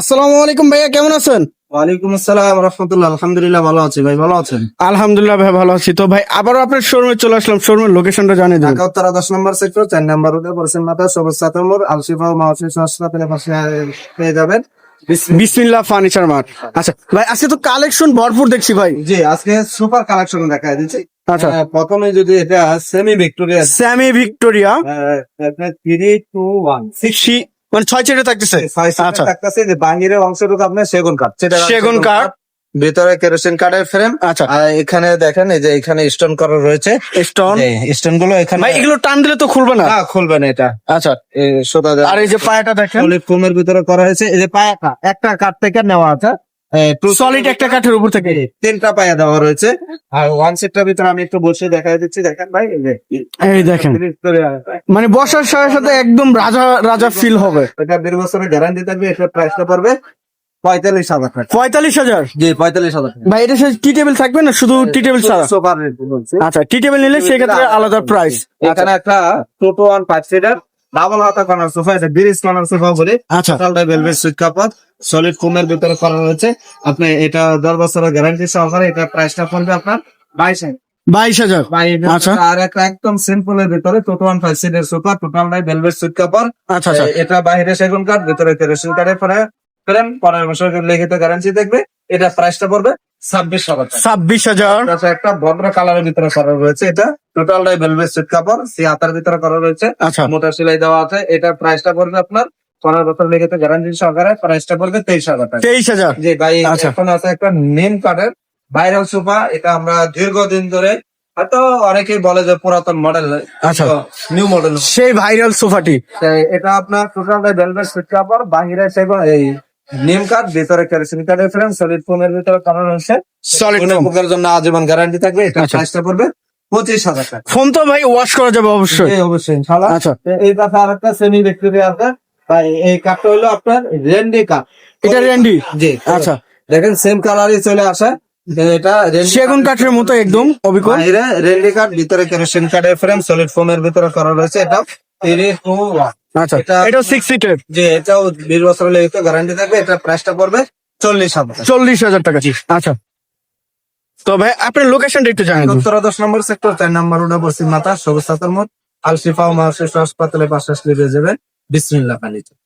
আসসালামু আলাইকুম ভাইয়া, কেমন আছেন? ওয়ালাইকুম আসসালাম রহমতুল্লাহ। আলহামদুলিল্লাহ ভালো আছি ভাই, ভালো আছেন? আলহামদুলিল্লাহ ভাই, ভালো আছি। তো ভাই আবারও আপনার শোরুমে চলে আসলাম। শোরুমের লোকেশনটা জানিয়ে দিন। ঢাকা উত্তরা 10 নম্বর সেক্টর 4 নম্বর রোডে পশ্চিম মাথা সবুজ সাতের মোড় আলশিফা মহাশিশু হাসপাতালের পাশে পেয়ে যাবেন। বিসমিল্লাহ ফার্নিচার মার্ট। আচ্ছা ভাই, আজকে তো কালেকশন ভরপুর দেখছি ভাই। জি, আজকে সুপার কালেকশন দেখা দিচ্ছি। আচ্ছা। প্রথমে যদি এটা সেমি ভিক্টোরিয়া স্যামি ভিক্টোরিয়া 3-2-1 মানে 6 চেটে থাকতেছে। আচ্ছা, থাকতেছে যে বাহিরের অংশটুকু আপনার সেগুন কাঠ, সেগুন কাঠ। ভিতরে কেরোসিন কাঠের ফ্রেম। আচ্ছা। আর এখানে দেখেন এই যে এখানে স্টোন করা রয়েছে, স্টোন। স্টোন গুলো এখানে ভাই এগুলো টান দিলে তো খুলবে না? না, খুলবে না এটা। আচ্ছা। আর এই যে পায়াটা দেখেন, সলিড ফোমের ভিতরে করা হয়েছে। এই যে পায়াটা একটা কাঠ থেকে নেওয়া আছে, সলিড একটা কাঠের উপর থেকে 3টা পায়া দেওয়া রয়েছে। আর ওয়ান সিটটার ভিতরে আমি একটু বসে দেখা দিচ্ছি, দেখেন ভাই এই যে এই দেখেন, মানে বসার সাথে সাথে একদম রাজা রাজা ফিল হবে। এটা 1.5 বছরের গ্যারান্টি থাকবে। এটার প্রাইসটা পড়বে 45,000 টাকা। 45,000? জি, 45,000 টাকা। ভাই এটা টি টেবিল থাকবে না শুধু টি টেবিল ছাড়া? সোফার রেট বলছি। আচ্ছা, টি টেবিল নিলে সেক্ষেত্রে আলাদা প্রাইস। এখানে একটা টোটো 1 5 সিটার ডাবল হাতা কর্নার সোফা, এটা ব্রিজ কর্নার সোফা বলে। আচ্ছা। টোটালটা ভেলভেট সুইট কাপড় সলিড ফোমের ভিতরে করা রয়েছে। আপনি এটা 10 বছরের গ্যারান্টি সহকারে। এটা প্রাইসটা পড়বে আপনার 22,000। 22,000? আচ্ছা আর একটা একদম সিম্পল এর ভিতরে টোটো 1 5 সিটের সোফা, টোটালটাই ভেলভেট সুইট কাপড়। আচ্ছা। আচ্ছা, এটা বাইরে সেগুন কাঠ, ভিতরে কেরোসিন কাঠের পরে ফ্রেম, 15 বছরের লিখিত গ্যারান্টি থাকবে। এটা প্রাইসটা পড়বে 26,000 টাকা। 26,000? আচ্ছা, একটা ভদ্র কালারের ভিতরে করা রয়েছে। এটা টোটালটাই ভেলভেট সুইট কাপড়, সি হাতার ভিতরে করা রয়েছে। আচ্ছা। মোটা সেলাই দেওয়া আছে। এটা প্রাইসটা পড়বে আপনার 15 বছর লিখিত গ্যারান্টি সহকারে। প্রাইসটা পড়বে 23,000 টাকা। 23,000? জি ভাই, আচ্ছা। এখন আছে একটা নিম কাঠের ভাইরাল সোফা। এটা আমরা দীর্ঘদিন ধরে, হয়তো অনেকেই বলে যে পুরাতন মডেল, আচ্ছা। New model. সেই ভাইরাল সোফাটি। এটা আপনার টোটালটাই ভেলভেট সুইট কাপড়, বাহিরে সেগুন এই নিম কাঠ, ভিতরে কেরোসিন কাঠের ফ্রেম, সলিড ফোমের ভিতরে করা রয়েছে। সলিড কোনো প্রকারের জন্য আজীবন গ্যারান্টি থাকবে। এটা আচ্ছা। প্রাইসটা পড়বে 25,000 টাকা। ফোন তো ভাই ওয়াশ করা যাবে অবশ্যই। জি, অবশ্যই ইনশাআল্লাহ। আচ্ছা। এই পাশে আরেকটা সেমি ভিক্টোরিয়া আছে। তাই এই কাঠটা হলো আপনার রেন্ডি কাঠ। এটা রেন্ডি? জি। আচ্ছা। দেখেন সেম কালারই চলে আসে। এটা রেন্ডি সেগুন কাঠের মতো একদম অবিকল। বাইরে রেন্ডি কাঠ, ভিতরে কেরোসিন কাঠের ফ্রেম, সলিড ফোমের ভিতরে করা রয়েছে। এটা 3-2-1। আচ্ছা, এটা- এটা 6 সিটের। যে এটাও 20 বছরের লিখিত গ্যারান্টি থাকবে। এটা প্রাইসটা পড়বে 40,000 টাকা। 40,000 টাকা? আচ্ছা। তো ভাই আপনার লোকেশনটা একটু জানাই দিন। উত্তরা 10 নম্বর সেক্টর 4 নম্বর রোড পশ্চিম মাথা সবুজ সাতের মোড় আলশিফা মহাশিশু হাসপাতালের পাশে আসলে পেয়ে যাবেন বিসমিল্লাহ ফার্নিচার।